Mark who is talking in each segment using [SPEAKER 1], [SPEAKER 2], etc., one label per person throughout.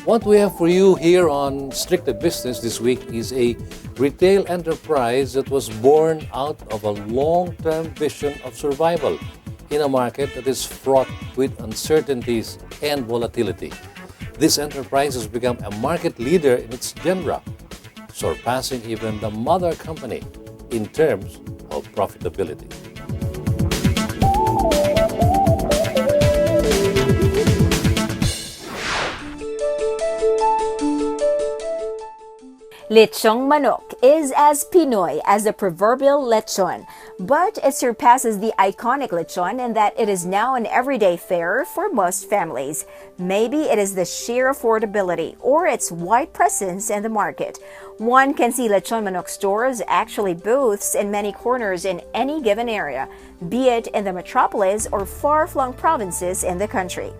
[SPEAKER 1] What we have for you here on Strictly Business this week is a retail enterprise that was born out of a long-term vision of survival in a market that is fraught with uncertainties and volatility. This enterprise has become a market leader in its genre, surpassing even the mother company in terms of profitability.
[SPEAKER 2] Lechong manok is as Pinoy as the proverbial lechon, but it surpasses the iconic lechon in that it is now an everyday fare for most families. Maybe it is the sheer affordability or its wide presence in the market. One can see lechon manok stores, actually booths, in many corners in any given area, be it in the metropolis or far-flung provinces in the country.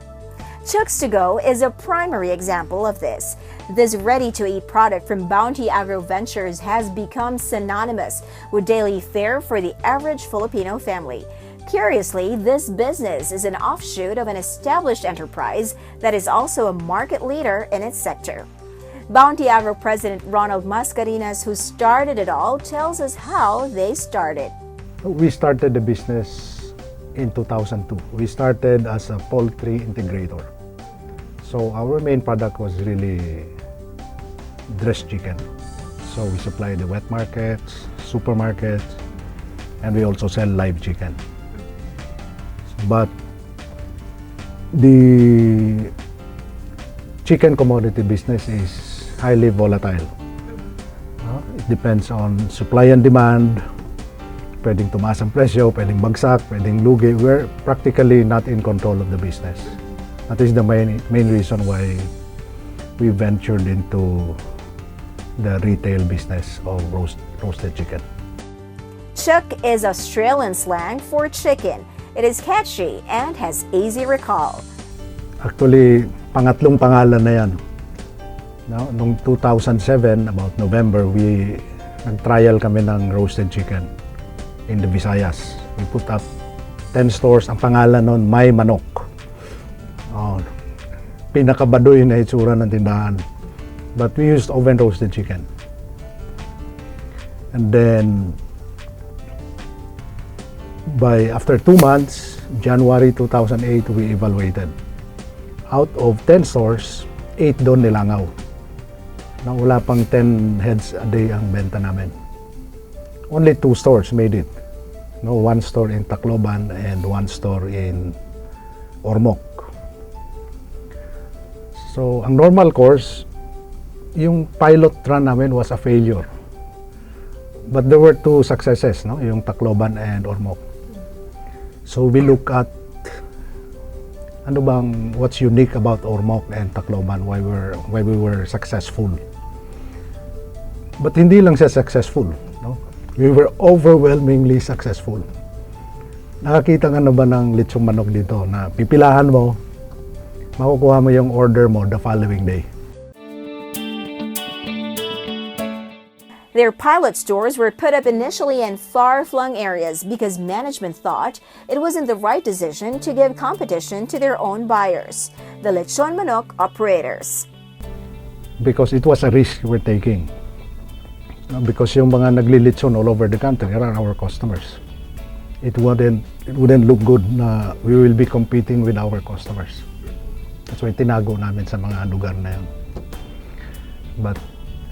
[SPEAKER 2] Chooks to go is a primary example of this. This ready-to-eat product from Bounty Agro Ventures has become synonymous with daily fare for the average Filipino family. Curiously, this business is an offshoot of an established enterprise that is also a market leader in its sector. Bounty Agro President Ronald Mascarenas, who started it all, tells us how they started.
[SPEAKER 3] We started the business in 2002. We started as a poultry integrator. So our main product was really dressed chicken. So we supply the wet markets, supermarkets, and we also sell live chicken. But the chicken commodity business is highly volatile. It depends on supply and demand. Pwedeng tumaas ang presyo, pwedeng bagsak, pwedeng lugi. We're practically not in control of the business. That is the main reason why we ventured into the retail business of roasted chicken.
[SPEAKER 2] Chook is Australian slang for chicken. It is catchy and has easy recall.
[SPEAKER 3] Actually, pangatlong pangalan na yan. No, noong 2007, about November, nag-trial kami ng roasted chicken in the Visayas. We put up 10 stores. Ang pangalan nun, May Manok. Pinakabaduy na itsura ng tindahan. But we used oven roasted chicken. And then, after 2 months, January 2008, we evaluated. Out of 10 stores, 8 doon nilangaw. Wala pang 10 heads a day ang benta namin. Only 2 stores made it. No, 1 store in Tacloban and 1 store in Ormoc. So, ang normal course, yung pilot run namin was a failure. But there were 2 successes, no? Yung Tacloban and Ormoc. So, we look at what's unique about Ormoc and Tacloban, why we were successful. But hindi lang siya successful, no? We were overwhelmingly successful. Nakakita nga na ba ng lechong manok dito na pipilahan mo, makukuha mo yung order mo the following day.
[SPEAKER 2] Their pilot stores were put up initially in far-flung areas because management thought it wasn't the right decision to give competition to their own buyers, the lechon manok operators.
[SPEAKER 3] Because it was a risk we're taking. Because yung mga naglilechon all over the country are our customers. It wouldn't look good na we will be competing with our customers. That's why tinago namin sa mga lugar na yun. But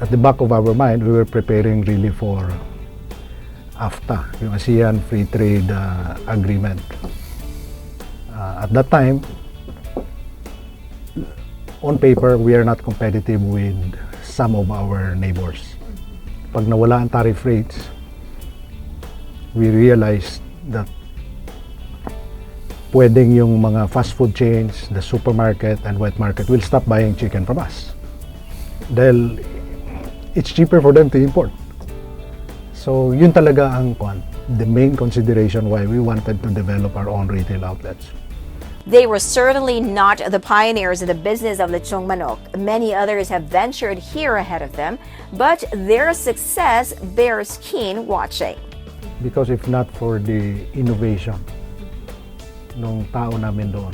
[SPEAKER 3] at the back of our mind, we were preparing really for AFTA, yung ASEAN Free Trade Agreement. At that time, on paper, we are not competitive with some of our neighbors. Pag nawala ang tariff rates, we realized that pwedeng yung mga fast food chains, the supermarket and wet market will stop buying chicken from us. Dahil it's cheaper for them to import. So yun talaga ang the main consideration why we wanted to develop our own retail outlets.
[SPEAKER 2] They were certainly not the pioneers in the business of lechong manok. Many others have ventured here ahead of them, but their success bears keen watching.
[SPEAKER 3] Because if not for the innovation nung tao namin doon,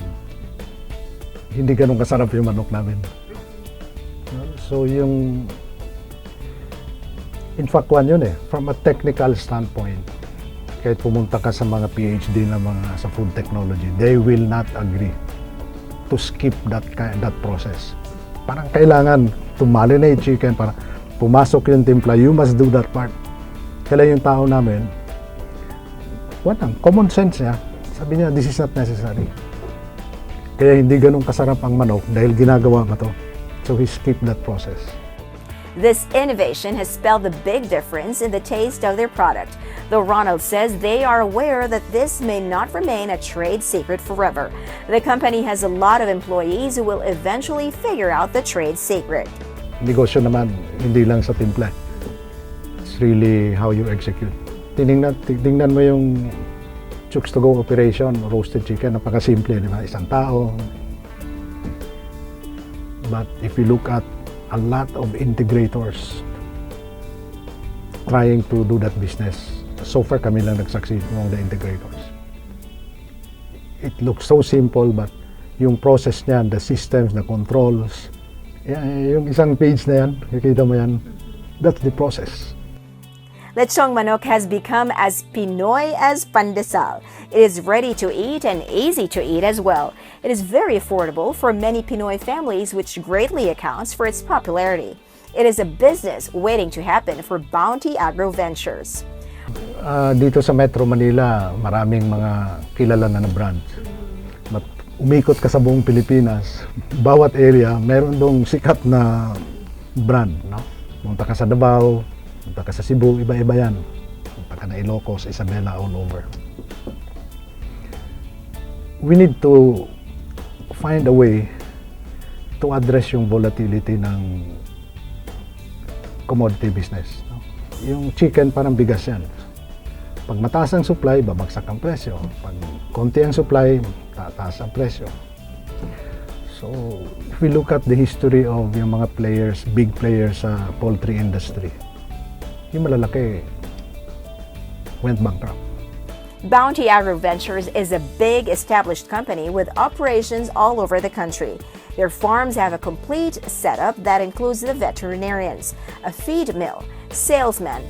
[SPEAKER 3] hindi ganun kasarap yung manok namin. So yung in fact one yun from a technical standpoint, kahit pumunta ka sa mga PhD na mga sa food technology, they will not agree to skip that process. Parang kailangan to marinate chicken, para pumasok yung timpla, you must do that part. Kaya yung tao namin, common sense niya, sabi niya, this is not necessary. Kaya hindi ganun kasarap ang manok dahil ginagawa mo to. So he skipped that process.
[SPEAKER 2] This innovation has spelled a big difference in the taste of their product, though Ronald says they are aware that this may not remain a trade secret forever. The company has a lot of employees who will eventually figure out the trade secret.
[SPEAKER 3] Negosyo naman, hindi lang sa timpla. It's really how you execute. Tingnan mo yung Chooks to go operation, roasted chicken, napakasimple, di ba? Isang tao. But if you look at a lot of integrators trying to do that business, so far kami lang nag-succeed among the integrators. It looks so simple, but yung process niyan, the systems, the controls, yung isang page na yan, nakikita mo yan, that's the process.
[SPEAKER 2] Lechong manok has become as Pinoy as pandesal. It is ready to eat and easy to eat as well. It is very affordable for many Pinoy families, which greatly accounts for its popularity. It is a business waiting to happen for Bounty Agro Ventures.
[SPEAKER 3] Dito sa Metro Manila, maraming mga kilala na brands. But umikot ka sa buong Pilipinas, bawat area, meron dong sikat na brand. No? Punta ka sa Davao, punta ka sa Cebu, iba-iba yan. Punta ka na Ilocos, Isabela, all over. We need to find a way to address yung volatility ng commodity business. No? Yung chicken parang bigas yan. Pag mataas ang supply, babagsak ang presyo. Pag konti ang supply, tataas ang presyo. So, if we look at the history of yung mga players, big players sa poultry industry, yung malalaki went bankrupt.
[SPEAKER 2] Bounty Agro Ventures is a big established company with operations all over the country. Their farms have a complete setup that includes the veterinarians, a feed mill, salesmen.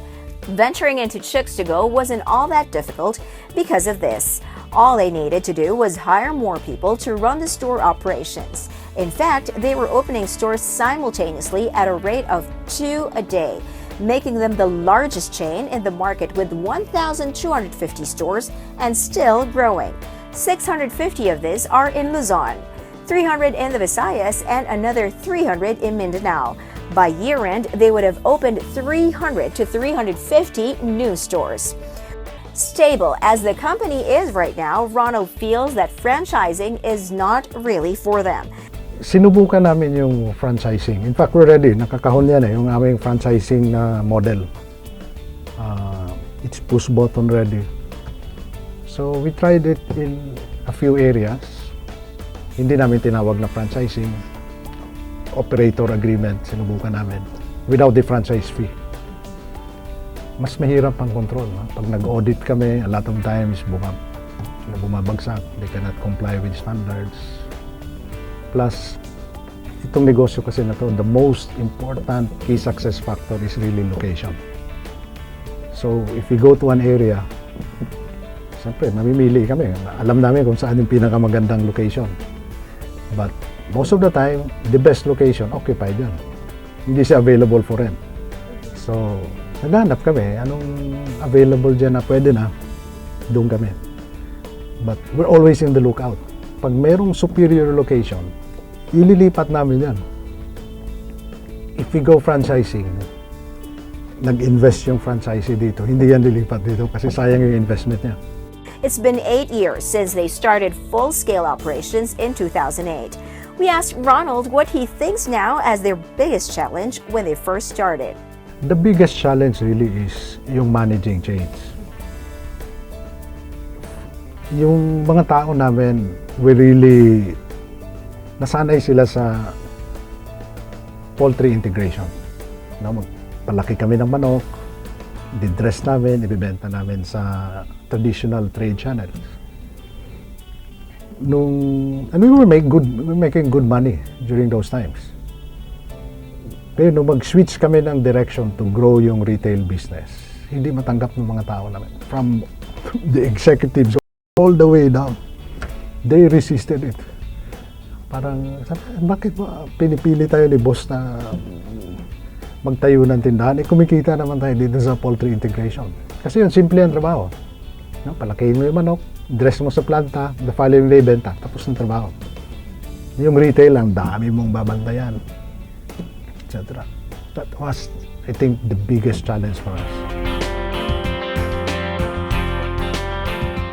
[SPEAKER 2] Venturing into Chooks to go wasn't all that difficult because of this. All they needed to do was hire more people to run the store operations. In fact, they were opening stores simultaneously at a rate of 2 a day, making them the largest chain in the market with 1,250 stores and still growing. 650 of these are in Luzon, 300 in the Visayas, and another 300 in Mindanao. By year-end, they would have opened 300 to 350 new stores. Stable as the company is right now, Ronald feels that franchising is not really for them.
[SPEAKER 3] Sinubukan namin yung franchising. In fact, we're ready. Nakakahon yan yung aming franchising model. It's push button ready. So we tried it in a few areas. Hindi namin tinawag na franchising. Operator agreement, sinubukan namin. Without the franchise fee. Mas mahirap ang control. No? Pag nag-audit kami, a lot of times bumabagsak. They cannot comply with standards. Plus, itong negosyo kasi na to, the most important key success factor is really location. So, if we go to an area, siyempre, mamimili kami. Alam namin kung saan yung pinakamagandang location. But, most of the time, the best location, occupied yan. Hindi siya available for rent. So, naghanap kami, anong available dyan na pwede na, doon kami. But, we're always in the lookout. Pag merong superior location, ililipat namin yan. If we go franchising, nag-invest yung franchisee dito, hindi yan lilipat dito kasi sayang yung investment niya.
[SPEAKER 2] It's been 8 years since they started full-scale operations in 2008. We asked Ronald what he thinks now as their biggest challenge when they first started.
[SPEAKER 3] The biggest challenge really is yung managing chains. Yung mga tao namin, we really nasanay sila sa poultry integration. Magpalaki kami ng manok, didress namin, ibibenta namin sa traditional trade channels. And we were making good money during those times. Pero nung mag-switch kami ng direction to grow yung retail business, hindi matanggap ng mga tao namin. From the executives all the way down, they resisted it. Parang, bakit ba pinipili tayo ni boss na magtayo ng tindahan? Kumikita naman tayo dito sa poultry integration. Kasi yun, simple ang trabaho. No? Palakihin mo yung manok, dress mo sa planta, the following day, benta. Tapos ng trabaho. Yung retail, ang dami mong babantayan. Etc. That was, I think, the biggest challenge for us.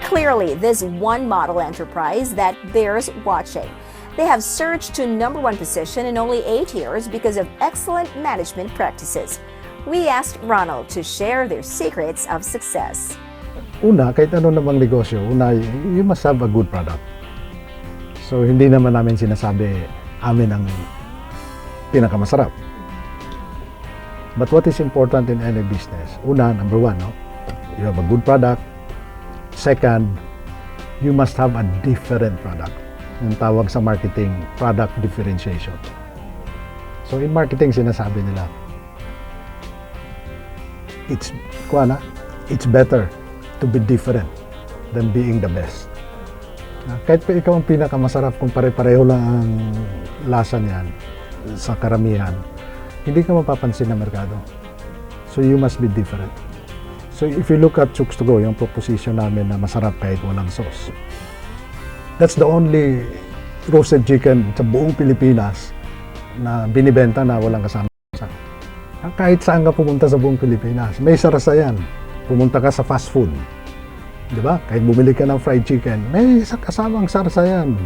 [SPEAKER 2] Clearly, this one model enterprise that bears watching. They have surged to #1 position in only 8 years because of excellent management practices. We asked Ronald to share their secrets of success.
[SPEAKER 3] Una, kahit ano namang negosyo, una, you must have a good product. So, hindi naman namin sinasabi amin ang pinakamasarap. But what is important in any business? Una, number one, no? You have a good product. Second, you must have a different product. Yung tawag sa marketing, product differentiation. So in marketing, sinasabi nila, it's better to be different than being the best. Kahit pa ikaw ang pinakamasarap kung pare-pareho lang ang lasa niyan sa karamihan, hindi ka mapapansin ng merkado. So you must be different. So if you look at Chooks to go, yung proposition namin na masarap kahit walang sauce. That's the only roasted chicken sa buong Pilipinas na binibenta na walang kasama. Kahit saan ka pumunta sa buong Pilipinas, may sarasa yan. Pumunta ka sa fast food, di ba? Kahit bumili ka ng fried chicken, may kasamang sarsa yan.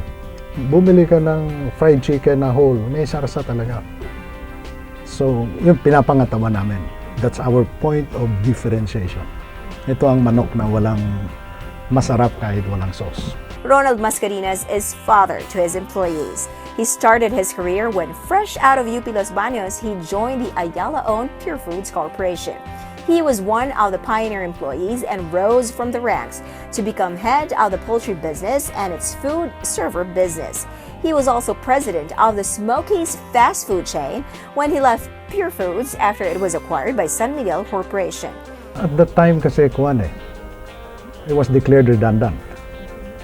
[SPEAKER 3] Bumili ka ng fried chicken na whole, may sarsa talaga. So, yung pinapangatawa namin. That's our point of differentiation. Ito ang manok na walang masarap kahit walang sauce.
[SPEAKER 2] Ronald Mascarenas is father to his employees. He started his career when, fresh out of UP Los Baños, he joined the Ayala-owned Pure Foods Corporation. He was one of the pioneer employees and rose from the ranks to become head of the poultry business and its food server business. He was also president of the Smokies fast food chain when he left Pure Foods after it was acquired by San Miguel Corporation.
[SPEAKER 3] At that time kasi it was declared redundant.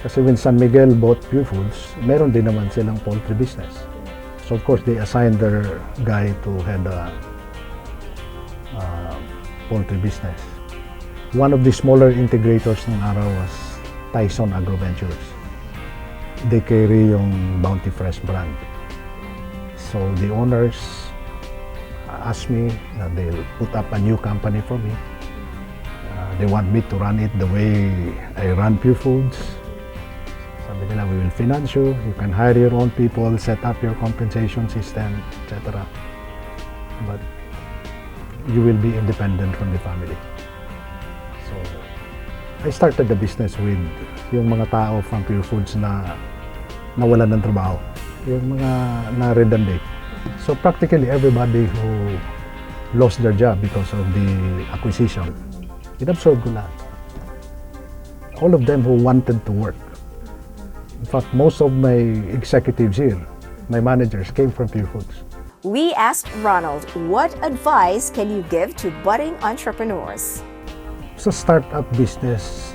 [SPEAKER 3] Kasi when San Miguel bought Pure Foods, meron din naman silang poultry business. So of course, they assigned their guy to head the poultry business. One of the smaller integrators ng araw was Tyson Agro Ventures. They carry yung Bounty Fresh brand. So the owners asked me that they'll put up a new company for me. They want me to run it the way I run Pure Foods. Sabi nila, we will finance you, you can hire your own people, set up your compensation system, etc. But you will be independent from the family. So, I started the business with yung mga tao from Pure Foods na nawalan ng trabaho. Yung mga na-redundant. So, practically everybody who lost their job because of the acquisition, inabsorb ko lahat. All of them who wanted to work. In fact, most of my executives here, my managers, came from Pure Foods.
[SPEAKER 2] We asked Ronald, what advice can you give to budding entrepreneurs?
[SPEAKER 3] Sa startup business,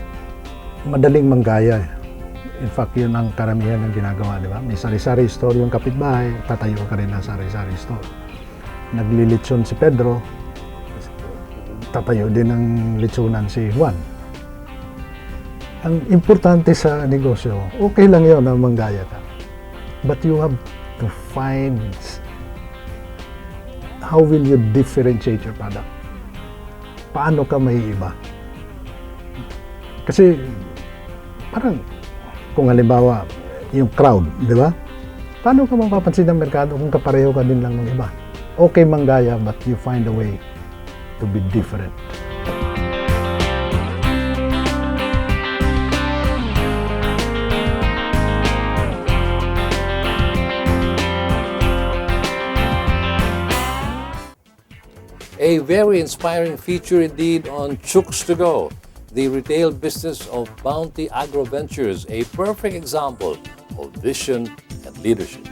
[SPEAKER 3] madaling manggaya. In fact, yun ang karamihan ng ginagawa, di ba? May sari-sari store yung kapitbahay, tatayo ka rin ng sari-sari store. Naglilitsyon si Pedro, tatayo din ng litsunan si Juan. Ang importante sa negosyo, okay lang yun na manggaya ka. But you have to find how will you differentiate your product. Paano ka may iba? Kasi parang kung halimbawa yung crowd, di ba? Paano ka mapapansin ng merkado kung kapareho ka din lang ng iba? Okay manggaya, but you find a way to be different.
[SPEAKER 1] A very inspiring feature indeed on Chooks to Go, the retail business of Bounty Agro Ventures, a perfect example of vision and leadership.